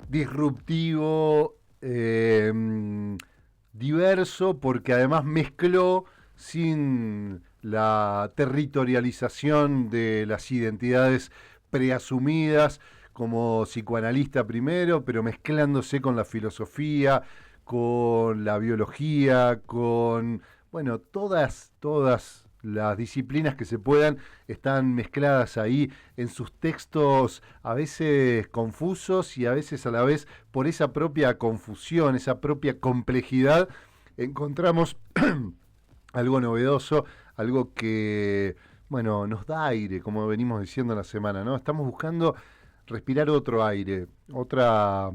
disruptivo, diverso, porque además mezcló sin la territorialización de las identidades preasumidas como psicoanalista primero, pero mezclándose con la filosofía, con la biología, con, bueno, todas las disciplinas que se puedan están mezcladas ahí en sus textos, a veces confusos y a veces a la vez por esa propia confusión, esa propia complejidad, encontramos algo novedoso, algo que, bueno, nos da aire, como venimos diciendo en la semana, ¿no? Estamos buscando respirar otro aire, otras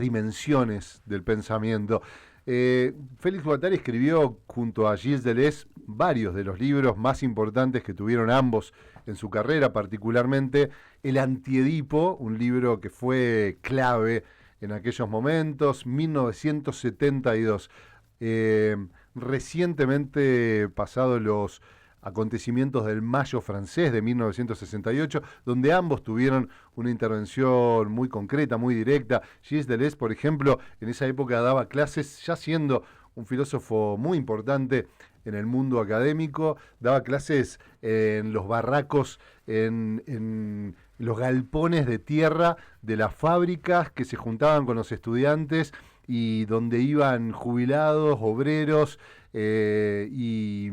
dimensiones del pensamiento. Félix Guattari escribió junto a Gilles Deleuze varios de los libros más importantes que tuvieron ambos en su carrera, particularmente El Antiedipo, un libro que fue clave en aquellos momentos, 1972. Eh, Recientemente pasados los acontecimientos del Mayo francés de 1968, donde ambos tuvieron una intervención muy concreta, muy directa. Gilles Deleuze, por ejemplo, en esa época daba clases, ya siendo un filósofo muy importante en el mundo académico, daba clases en los barracos, en los galpones de tierra de las fábricas que se juntaban con los estudiantes y donde iban jubilados, obreros y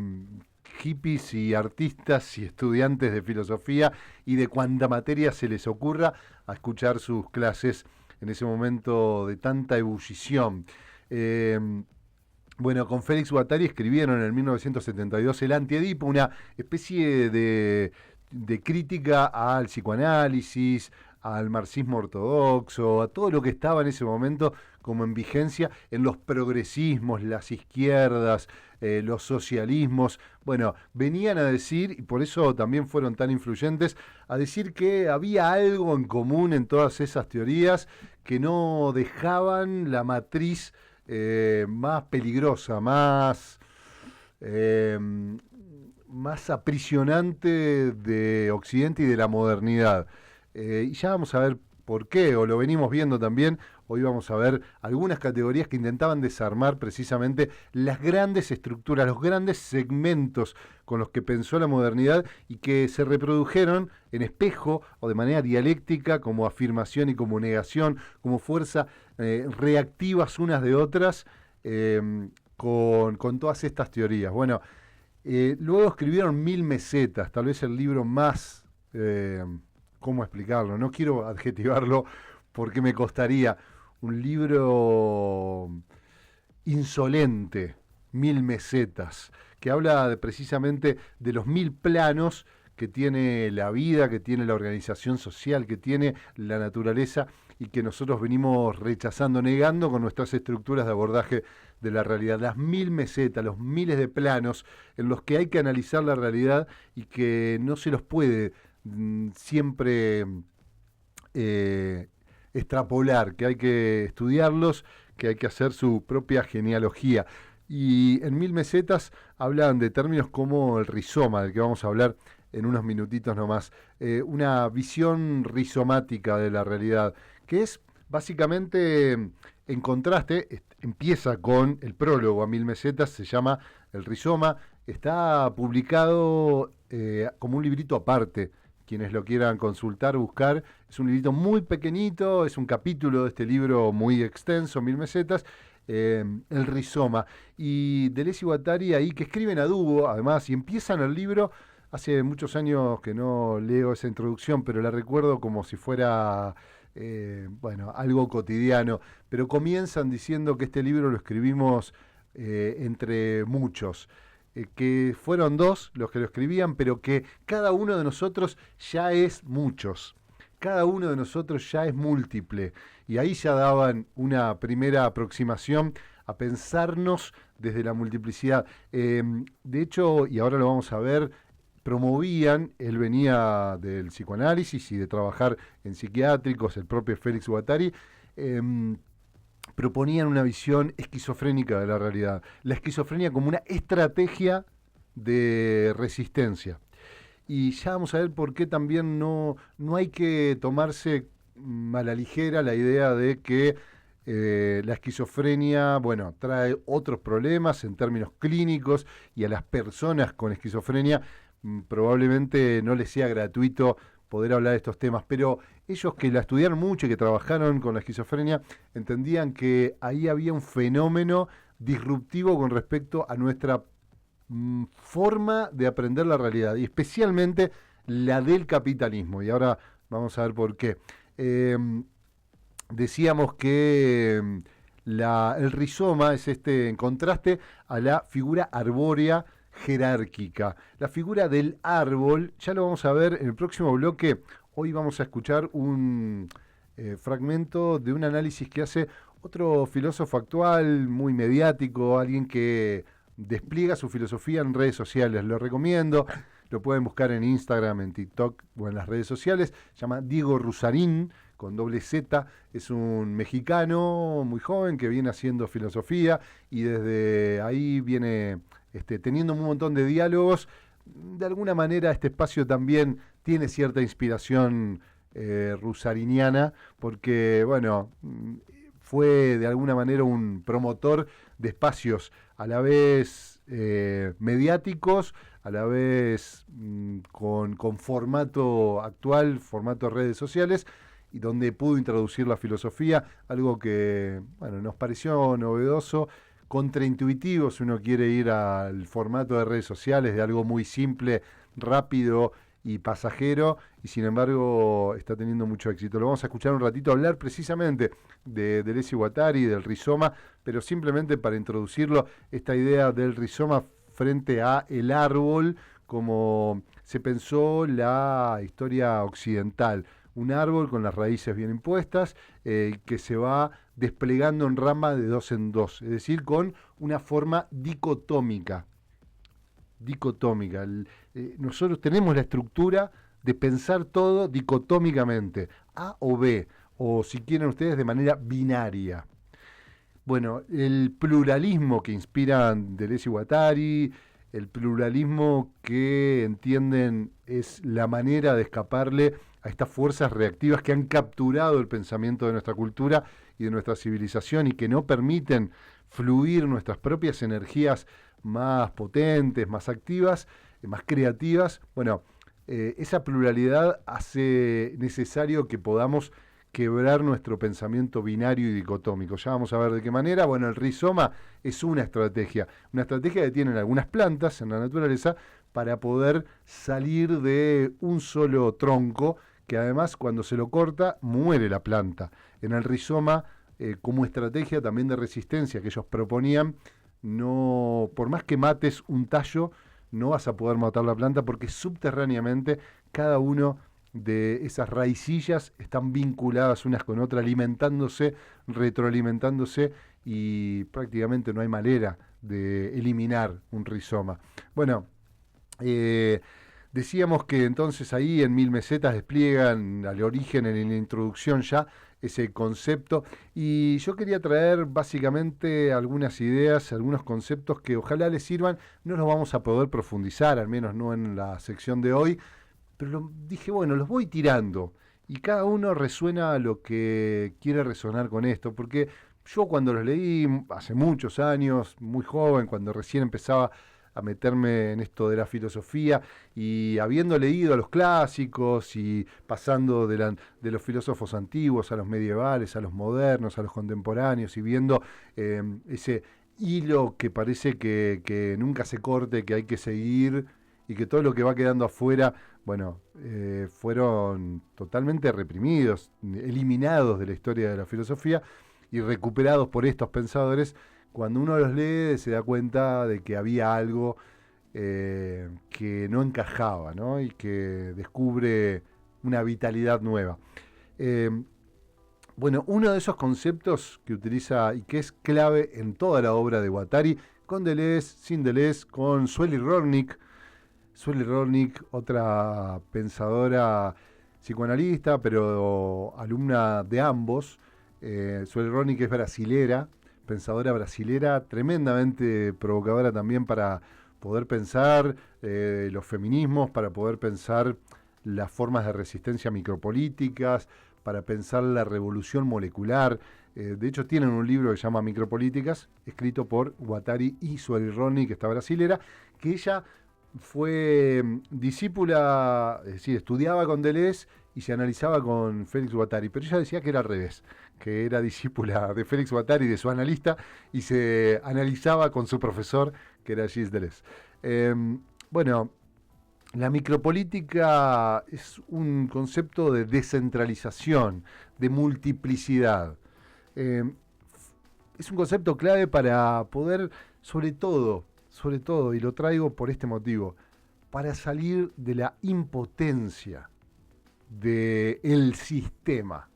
hippies y artistas y estudiantes de filosofía y de cuanta materia se les ocurra a escuchar sus clases en ese momento de tanta ebullición. Eh, bueno, con Félix Guattari escribieron en el 1972 El Antiedipo, una especie de crítica al psicoanálisis, al marxismo ortodoxo, a todo lo que estaba en ese momento como en vigencia en los progresismos, las izquierdas, los socialismos. Bueno, venían a decir, y por eso también fueron tan influyentes, a decir que había algo en común en todas esas teorías que no dejaban la matriz más peligrosa, eh, más aprisionante de Occidente y de la modernidad. Y ya vamos a ver por qué, o lo venimos viendo también. Hoy vamos a ver algunas categorías que intentaban desarmar precisamente las grandes estructuras, los grandes segmentos con los que pensó la modernidad y que se reprodujeron en espejo o de manera dialéctica como afirmación y como negación, como fuerza reactivas unas de otras con todas estas teorías. Bueno, luego escribieron Mil Mesetas, tal vez el libro más... ¿cómo explicarlo? No quiero adjetivarlo porque me costaría. Un libro insolente, Mil Mesetas, que habla precisamente de los 1000 planos que tiene la vida, que tiene la organización social, que tiene la naturaleza y que nosotros venimos rechazando, negando con nuestras estructuras de abordaje de la realidad. Las 1000 mesetas, los miles de planos en los que hay que analizar la realidad y que no se los puede siempre extrapolar, que hay que estudiarlos, que hay que hacer su propia genealogía. Y en Mil Mesetas hablan de términos como el rizoma, del que vamos a hablar en unos minutitos nomás, una visión rizomática de la realidad, que es básicamente en contraste, empieza con el prólogo a Mil Mesetas, se llama El Rizoma, está publicado como un librito aparte. Quienes lo quieran consultar, buscar, es un librito muy pequeñito, es un capítulo de este libro muy extenso, Mil Mesetas, El Rizoma. Y Deleuze y Guattari ahí, que escriben a dúo, además, y empiezan el libro. Hace muchos años que no leo esa introducción, pero la recuerdo como si fuera, bueno, algo cotidiano. Pero comienzan diciendo que este libro lo escribimos entre muchos. Que fueron dos los que lo escribían, pero que cada uno de nosotros ya es muchos. Cada uno de nosotros ya es múltiple. Y ahí ya daban una primera aproximación a pensarnos desde la multiplicidad. De hecho, y ahora lo vamos a ver, promovían, él venía del psicoanálisis y de trabajar en psiquiátricos, el propio Félix Guattari, proponían una visión esquizofrénica de la realidad. La esquizofrenia como una estrategia de resistencia. Y ya vamos a ver por qué también no hay que tomarse a la ligera la idea de que la esquizofrenia, bueno, trae otros problemas en términos clínicos y a las personas con esquizofrenia probablemente no les sea gratuito poder hablar de estos temas, pero ellos que la estudiaron mucho y que trabajaron con la esquizofrenia entendían que ahí había un fenómeno disruptivo con respecto a nuestra forma de aprender la realidad y especialmente la del capitalismo. Y ahora vamos a ver por qué. Decíamos que el rizoma es en contraste a la figura arbórea jerárquica. La figura del árbol, ya lo vamos a ver en el próximo bloque. Hoy vamos a escuchar un fragmento de un análisis que hace otro filósofo actual, muy mediático, alguien que despliega su filosofía en redes sociales. Lo recomiendo, lo pueden buscar en Instagram, en TikTok o en las redes sociales. Se llama Diego Rusarín, con doble Z, es un mexicano muy joven que viene haciendo filosofía y desde ahí viene teniendo un montón de diálogos. De alguna manera este espacio también tiene cierta inspiración rusariniana, porque bueno, fue de alguna manera un promotor de espacios a la vez mediáticos, a la vez con formato actual, formato redes sociales, y donde pudo introducir la filosofía, algo que bueno, nos pareció novedoso, contraintuitivo si uno quiere ir al formato de redes sociales, de algo muy simple, rápido y pasajero, y sin embargo está teniendo mucho éxito. Lo vamos a escuchar un ratito hablar precisamente de Deleuze y Guattari, del rizoma, pero simplemente para introducirlo, esta idea del rizoma frente a el árbol, como se pensó la historia occidental. Un árbol con las raíces bien impuestas, que se va desplegando en rama de dos en dos, es decir, con una forma dicotómica. Nosotros tenemos la estructura de pensar todo dicotómicamente, A o B, o si quieren ustedes de manera binaria. Bueno, el pluralismo que inspiran Deleuze y Guattari, el pluralismo que entienden es la manera de escaparle a estas fuerzas reactivas que han capturado el pensamiento de nuestra cultura y de nuestra civilización y que no permiten fluir nuestras propias energías más potentes, más activas, más creativas. Bueno, esa pluralidad hace necesario que podamos quebrar nuestro pensamiento binario y dicotómico. Ya vamos a ver de qué manera. Bueno, el rizoma es una estrategia que tienen algunas plantas en la naturaleza para poder salir de un solo tronco, que además cuando se lo corta muere la planta. En el rizoma, como estrategia también de resistencia que ellos proponían, no, por más que mates un tallo, no vas a poder matar la planta porque subterráneamente cada uno de esas raicillas están vinculadas unas con otras, alimentándose, retroalimentándose, y prácticamente no hay manera de eliminar un rizoma. Bueno, decíamos que entonces ahí en Mil Mesetas despliegan al origen, en la introducción ya, ese concepto, y yo quería traer básicamente algunas ideas, algunos conceptos que ojalá les sirvan. No los vamos a poder profundizar, al menos no en la sección de hoy, pero dije, bueno, los voy tirando y cada uno resuena a lo que quiere resonar con esto, porque yo cuando los leí hace muchos años, muy joven, cuando recién empezaba a meterme en esto de la filosofía y habiendo leído a los clásicos y pasando de los filósofos antiguos a los medievales, a los modernos, a los contemporáneos y viendo ese hilo que parece que nunca se corte, que hay que seguir y que todo lo que va quedando afuera, bueno, fueron totalmente reprimidos, eliminados de la historia de la filosofía y recuperados por estos pensadores. Cuando uno los lee se da cuenta de que había algo que no encajaba, ¿no? Y que descubre una vitalidad nueva. Bueno, uno de esos conceptos que utiliza y que es clave en toda la obra de Guattari, con Deleuze, sin Deleuze, con Sueli Rornik, otra pensadora psicoanalista, pero alumna de ambos. Sueli Rornik es brasilera, pensadora brasilera, tremendamente provocadora también para poder pensar los feminismos, para poder pensar las formas de resistencia micropolíticas, para pensar la revolución molecular. De hecho, tienen un libro que se llama Micropolíticas, escrito por Guattari y Sueli Ronny, que está brasilera, que ella fue discípula, es decir, estudiaba con Deleuze y se analizaba con Félix Guattari, pero ella decía que era al revés, que era discípula de Félix Guattari, de su analista, y se analizaba con su profesor, que era Gilles Deleuze. Bueno, la micropolítica es un concepto de descentralización, de multiplicidad. Es un concepto clave para poder, sobre todo, y lo traigo por este motivo, para salir de la impotencia del sistema.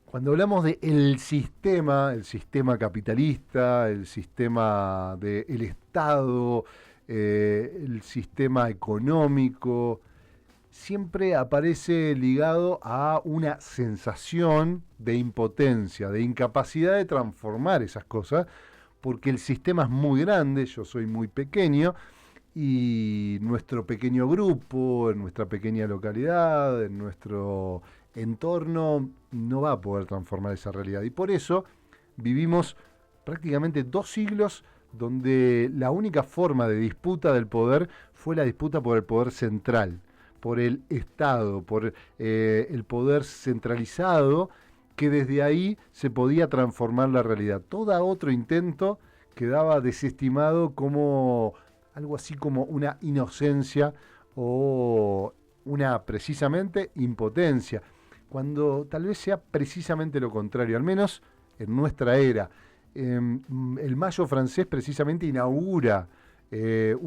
Cuando hablamos de el sistema capitalista, el sistema del Estado, el sistema económico, siempre aparece ligado a una sensación de impotencia, de incapacidad de transformar esas cosas, porque el sistema es muy grande, yo soy muy pequeño, y nuestro pequeño grupo, en nuestra pequeña localidad, en nuestro entorno, no va a poder transformar esa realidad. Y por eso vivimos prácticamente 2 siglos donde la única forma de disputa del poder fue la disputa por el poder central, por el Estado, por el poder centralizado, que desde ahí se podía transformar la realidad. Todo otro intento quedaba desestimado como algo así como una inocencia o una precisamente impotencia, cuando tal vez sea precisamente lo contrario, al menos en nuestra era. El Mayo francés precisamente inaugura el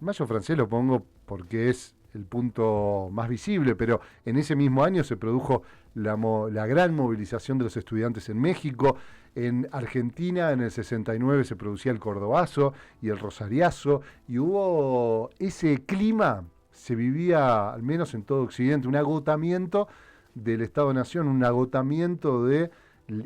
Mayo francés lo pongo porque es el punto más visible, pero en ese mismo año se produjo la gran movilización de los estudiantes en México. En Argentina, en el 69, se producía el Cordobazo y el Rosariazo, y hubo ese clima, se vivía, al menos en todo Occidente, un agotamiento del Estado-Nación, un agotamiento de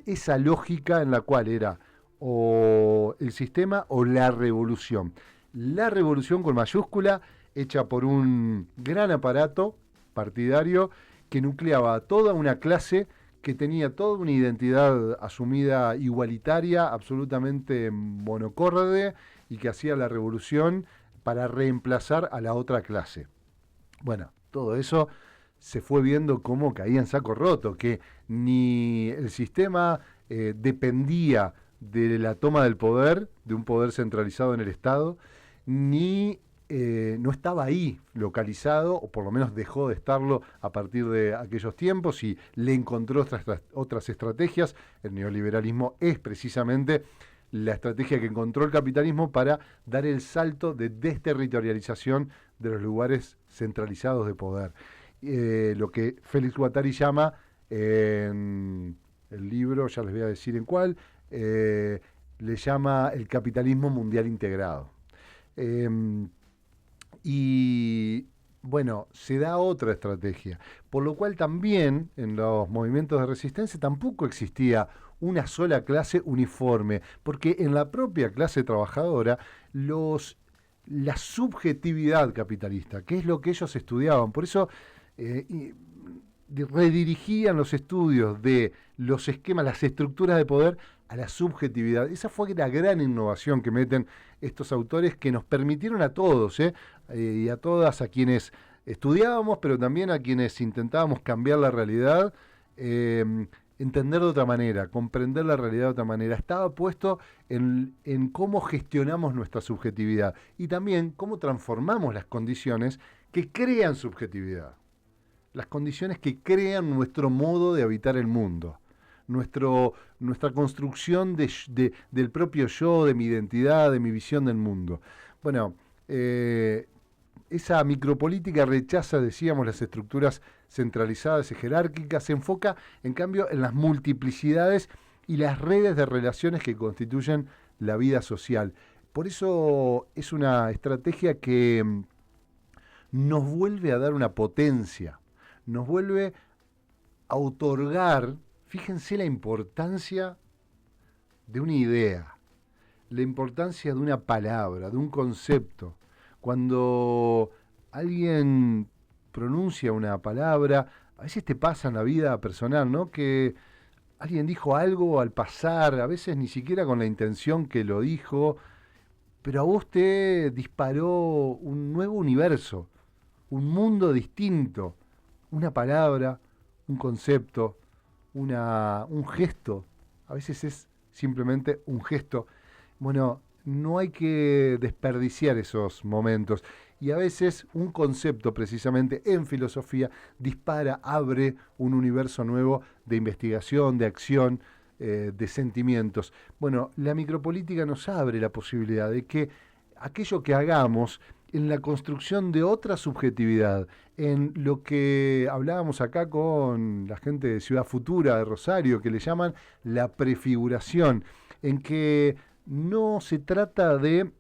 esa lógica en la cual era o el sistema o la revolución. La revolución con mayúscula, hecha por un gran aparato partidario que nucleaba a toda una clase que tenía toda una identidad asumida igualitaria, absolutamente monocorde, y que hacía la revolución para reemplazar a la otra clase. Bueno, todo eso se fue viendo cómo caía en saco roto, que ni el sistema dependía de la toma del poder, de un poder centralizado en el Estado, ni no estaba ahí localizado, o por lo menos dejó de estarlo a partir de aquellos tiempos, y le encontró otras estrategias. El neoliberalismo es precisamente la estrategia que encontró el capitalismo para dar el salto de desterritorialización de los lugares centralizados de poder. Lo que Félix Guattari llama, en el libro, ya les voy a decir en cuál, le llama el capitalismo mundial integrado. Y bueno, se da otra estrategia, por lo cual también en los movimientos de resistencia tampoco existía una sola clase uniforme, porque en la propia clase trabajadora la subjetividad capitalista, que es lo que ellos estudiaban, por eso redirigían los estudios de los esquemas, las estructuras de poder a la subjetividad. Esa fue la gran innovación que meten estos autores, que nos permitieron a todos y a todas, a quienes estudiábamos, pero también a quienes intentábamos cambiar la realidad, entender de otra manera, comprender la realidad de otra manera. Estaba puesto en cómo gestionamos nuestra subjetividad y también cómo transformamos las condiciones que crean subjetividad, las condiciones que crean nuestro modo de habitar el mundo, nuestra construcción del propio yo, de mi identidad, de mi visión del mundo. Bueno, esa micropolítica rechaza, decíamos, las estructuras centralizadas y jerárquicas, se enfoca, en cambio, en las multiplicidades y las redes de relaciones que constituyen la vida social. Por eso es una estrategia que nos vuelve a dar una potencia, nos vuelve a otorgar, fíjense la importancia de una idea, la importancia de una palabra, de un concepto. Cuando alguien pronuncia una palabra, a veces te pasa en la vida personal, ¿no? Que alguien dijo algo al pasar, a veces ni siquiera con la intención que lo dijo, pero a vos te disparó un nuevo universo, un mundo distinto, una palabra, un concepto, un gesto. A veces es simplemente un gesto. Bueno, no hay que desperdiciar esos momentos. Y a veces un concepto, precisamente en filosofía, dispara, abre un universo nuevo de investigación, de acción, de sentimientos. Bueno, la micropolítica nos abre la posibilidad de que aquello que hagamos en la construcción de otra subjetividad, en lo que hablábamos acá con la gente de Ciudad Futura, de Rosario, que le llaman la prefiguración, en que no se trata de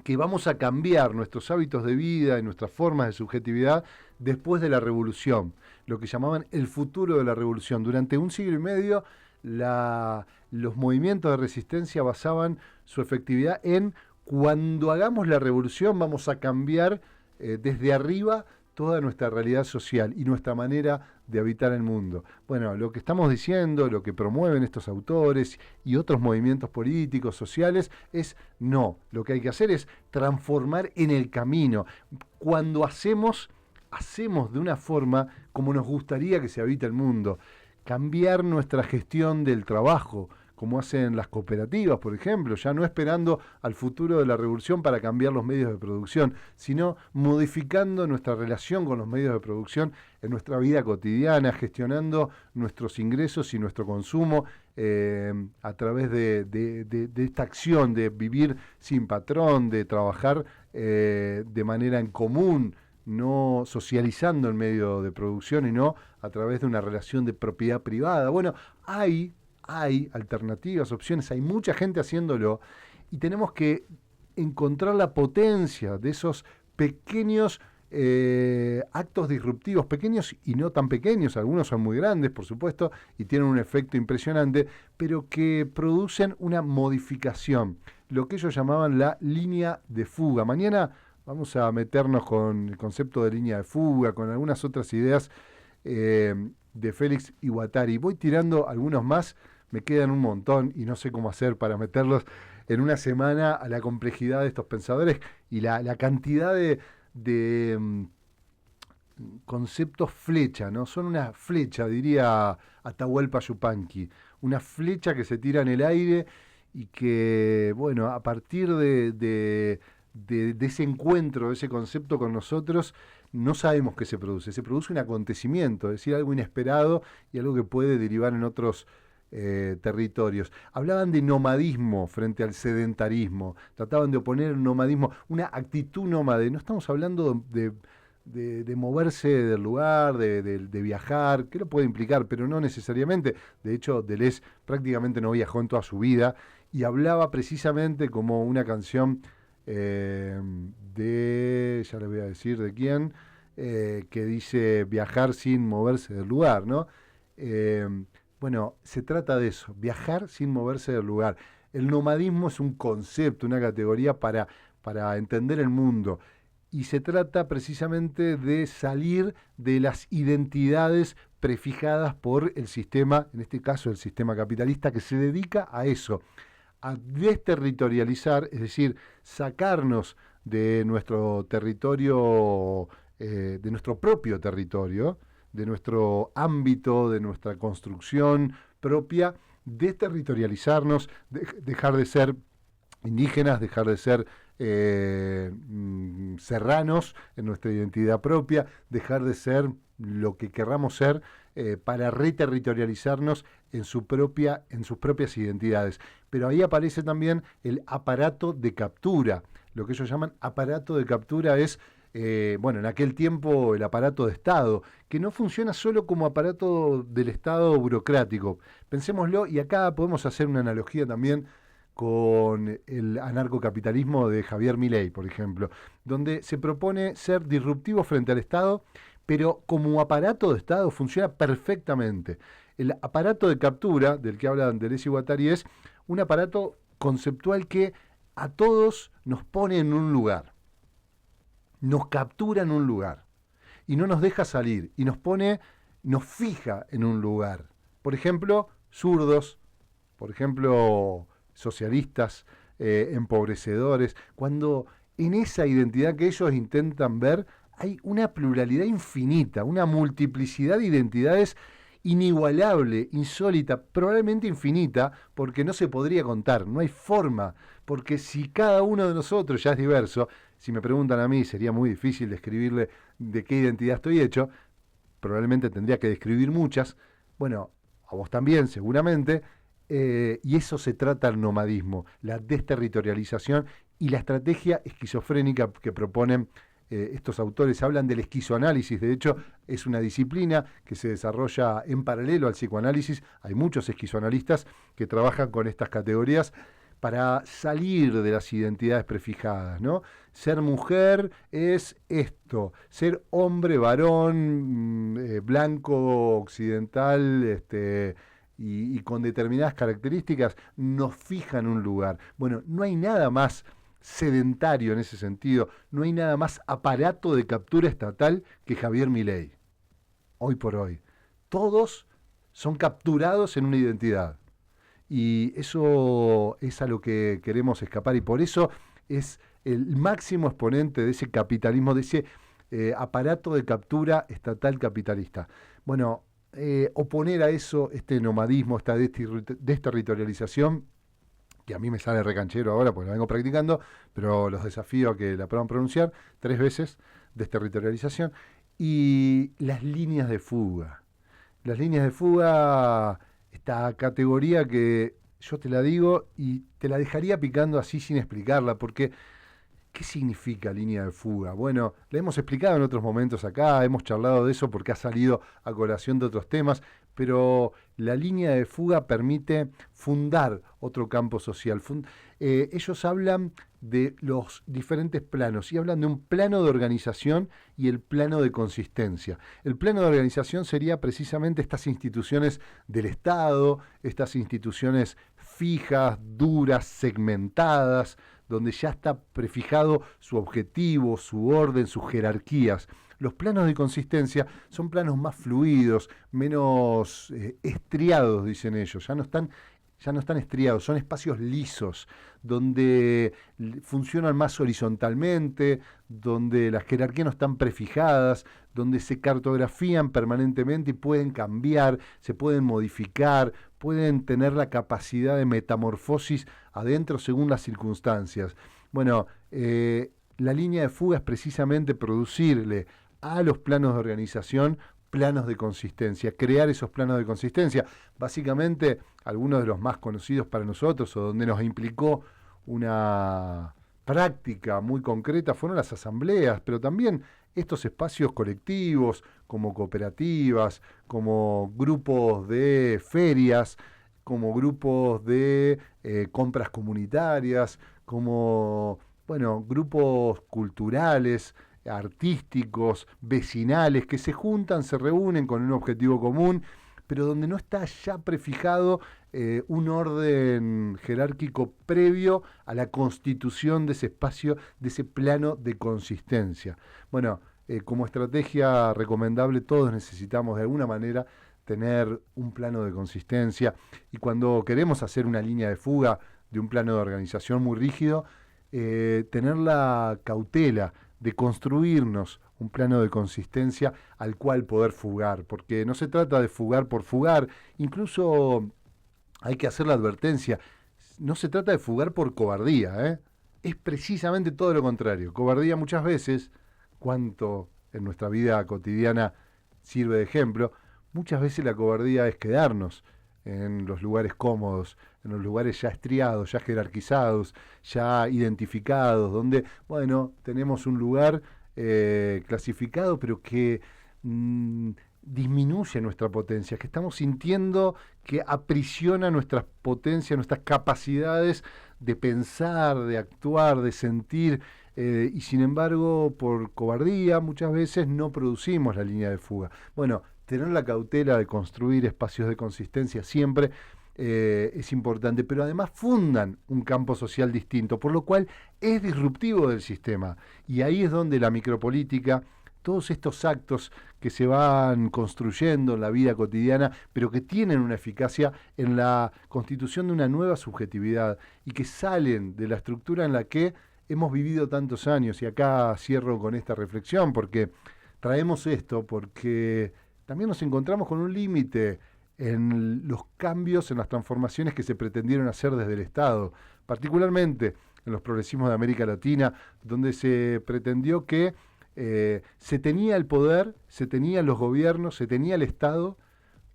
que vamos a cambiar nuestros hábitos de vida y nuestras formas de subjetividad después de la revolución, lo que llamaban el futuro de la revolución. Durante un siglo y medio, los movimientos de resistencia basaban su efectividad en cuando hagamos la revolución vamos a cambiar desde arriba toda nuestra realidad social y nuestra manera de habitar el mundo. Bueno, lo que estamos diciendo, lo que promueven estos autores y otros movimientos políticos, sociales, es no. Lo que hay que hacer es transformar en el camino. Cuando hacemos de una forma como nos gustaría que se habite el mundo. Cambiar nuestra gestión del trabajo, como hacen las cooperativas, por ejemplo, ya no esperando al futuro de la revolución para cambiar los medios de producción, sino modificando nuestra relación con los medios de producción en nuestra vida cotidiana, gestionando nuestros ingresos y nuestro consumo a través de esta acción de vivir sin patrón, de trabajar de manera en común, no socializando el medio de producción y no a través de una relación de propiedad privada. Bueno, hay alternativas, opciones, hay mucha gente haciéndolo y tenemos que encontrar la potencia de esos pequeños actos disruptivos, pequeños y no tan pequeños, algunos son muy grandes, por supuesto, y tienen un efecto impresionante, pero que producen una modificación, lo que ellos llamaban la línea de fuga. Mañana vamos a meternos con el concepto de línea de fuga, con algunas otras ideas de Félix Iguatari. Voy tirando algunos más, me quedan un montón y no sé cómo hacer para meterlos en una semana a la complejidad de estos pensadores y la cantidad de conceptos flecha, ¿no? Son una flecha, diría Atahualpa Yupanqui, una flecha que se tira en el aire y que, bueno, a partir de ese encuentro, de ese concepto con nosotros, no sabemos qué se produce un acontecimiento, es decir, algo inesperado y algo que puede derivar en otros territorios. Hablaban de nomadismo frente al sedentarismo, trataban de oponer el nomadismo, una actitud nómade, no estamos hablando de moverse del lugar, de viajar, que lo puede implicar, pero no necesariamente. De hecho, Deleuze prácticamente no viajó en toda su vida y hablaba precisamente como una canción ya les voy a decir de quién, que dice viajar sin moverse del lugar, ¿no? Bueno, se trata de eso, viajar sin moverse del lugar. El nomadismo es un concepto, una categoría para entender el mundo. Y se trata precisamente de salir de las identidades prefijadas por el sistema, en este caso el sistema capitalista, que se dedica a eso, a desterritorializar, es decir, sacarnos de nuestro territorio, de nuestro propio territorio, de nuestro ámbito, de nuestra construcción propia, desterritorializarnos, dejar de ser indígenas, dejar de ser serranos en nuestra identidad propia, dejar de ser lo que querramos ser para reterritorializarnos en sus propias identidades. Pero ahí aparece también el aparato de captura. Lo que ellos llaman aparato de captura es, en aquel tiempo el aparato de Estado, que no funciona solo como aparato del Estado burocrático. Pensémoslo, y acá podemos hacer una analogía también con el anarcocapitalismo de Javier Milei, por ejemplo, donde se propone ser disruptivo frente al Estado, pero como aparato de Estado funciona perfectamente. El aparato de captura, del que habla Deleuze y Guattari, es un aparato conceptual que a todos nos pone en un lugar, nos captura en un lugar y no nos deja salir y nos pone nos fija en un lugar. Por ejemplo, zurdos, por ejemplo, socialistas, empobrecedores, cuando en esa identidad que ellos intentan ver hay una pluralidad infinita, una multiplicidad de identidades inigualable, insólita, probablemente infinita, porque no se podría contar, no hay forma, porque si cada uno de nosotros ya es diverso, si me preguntan a mí, sería muy difícil describirle de qué identidad estoy hecho, probablemente tendría que describir muchas, bueno, a vos también seguramente, y eso se trata el nomadismo, la desterritorialización y la estrategia esquizofrénica que proponen estos autores. Hablan del esquizoanálisis, de hecho es una disciplina que se desarrolla en paralelo al psicoanálisis. Hay muchos esquizoanalistas que trabajan con estas categorías para salir de las identidades prefijadas, ¿no? Ser mujer es esto, ser hombre, varón, blanco, occidental, y con determinadas características, nos fijan un lugar. Bueno, no hay nada más sedentario en ese sentido, no hay nada más aparato de captura estatal que Javier Milei, hoy por hoy. Todos son capturados en una identidad. Y eso es a lo que queremos escapar, y por eso es el máximo exponente de ese capitalismo, de ese aparato de captura estatal capitalista. Bueno, oponer a eso este nomadismo, esta desterritorialización, que a mí me sale recanchero ahora porque la vengo practicando, pero los desafío a que la puedan pronunciar 3 veces, desterritorialización, y las líneas de fuga. Las líneas de fuga, esta categoría que yo te la digo y te la dejaría picando así sin explicarla, porque ¿qué significa línea de fuga? Bueno, la hemos explicado en otros momentos acá, hemos charlado de eso porque ha salido a colación de otros temas, pero la línea de fuga permite fundar otro campo social. Ellos hablan de los diferentes planos y hablan de un plano de organización y el plano de consistencia. El plano de organización sería precisamente estas instituciones del Estado, estas instituciones fijas, duras, segmentadas, donde ya está prefijado su objetivo, su orden, sus jerarquías. Los planos de consistencia son planos más fluidos, menos estriados, dicen ellos, ya no están estriados, son espacios lisos, donde funcionan más horizontalmente, donde las jerarquías no están prefijadas, donde se cartografían permanentemente y pueden cambiar, se pueden modificar, pueden tener la capacidad de metamorfosis adentro según las circunstancias. Bueno, la línea de fuga es precisamente producirle a los planos de organización planos de consistencia, crear esos planos de consistencia. Básicamente, algunos de los más conocidos para nosotros o donde nos implicó una práctica muy concreta fueron las asambleas, pero también estos espacios colectivos como cooperativas, como grupos de ferias, como grupos de compras comunitarias, como, bueno, grupos culturales, artísticos, vecinales, que se juntan, se reúnen con un objetivo común, pero donde no está ya prefijado un orden jerárquico previo a la constitución de ese espacio, de ese plano de consistencia. Bueno, como estrategia recomendable, todos necesitamos de alguna manera tener un plano de consistencia, y cuando queremos hacer una línea de fuga de un plano de organización muy rígido, tener la cautela de construirnos un plano de consistencia al cual poder fugar, porque no se trata de fugar por fugar, incluso hay que hacer la advertencia, no se trata de fugar por cobardía, es precisamente todo lo contrario. Cobardía muchas veces, cuanto en nuestra vida cotidiana sirve de ejemplo, muchas veces la cobardía es quedarnos en los lugares cómodos, en los lugares ya estriados, ya jerarquizados, ya identificados, donde, bueno, tenemos un lugar clasificado, pero que disminuye nuestra potencia, que estamos sintiendo que aprisiona nuestras potencias, nuestras capacidades de pensar, de actuar, de sentir, y sin embargo, por cobardía, muchas veces no producimos la línea de fuga. Bueno, tener la cautela de construir espacios de consistencia siempre es importante, pero además fundan un campo social distinto, por lo cual es disruptivo del sistema. Y ahí es donde la micropolítica todos estos actos que se van construyendo en la vida cotidiana, pero que tienen una eficacia en la constitución de una nueva subjetividad y que salen de la estructura en la que hemos vivido tantos años. Y acá cierro con esta reflexión, porque traemos esto, porque también nos encontramos con un límite en los cambios, en las transformaciones que se pretendieron hacer desde el Estado, particularmente en los progresismos de América Latina, donde se pretendió que se tenía el poder, se tenían los gobiernos, se tenía el Estado,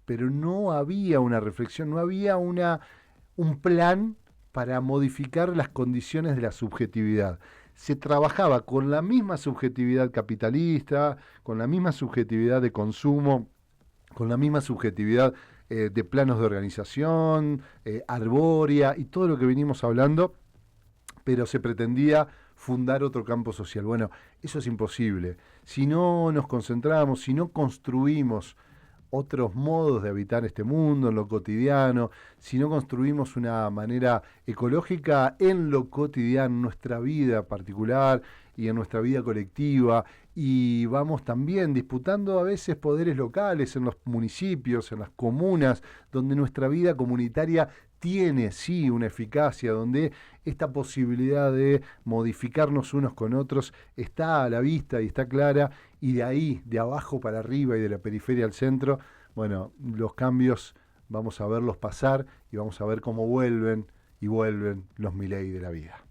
pero no había una reflexión, no había un plan para modificar las condiciones de la subjetividad. Se trabajaba con la misma subjetividad capitalista, con la misma subjetividad de consumo, con la misma subjetividad de planos de organización, arbórea y todo lo que venimos hablando, pero se pretendía fundar otro campo social. Bueno, eso es imposible. Si no nos concentramos, si no construimos otros modos de habitar este mundo en lo cotidiano, si no construimos una manera ecológica en lo cotidiano, en nuestra vida particular y en nuestra vida colectiva, y vamos también disputando a veces poderes locales en los municipios, en las comunas, donde nuestra vida comunitaria tiene sí una eficacia, donde esta posibilidad de modificarnos unos con otros está a la vista y está clara, y de ahí, de abajo para arriba y de la periferia al centro, bueno, los cambios vamos a verlos pasar y vamos a ver cómo vuelven y vuelven los Milei de la vida.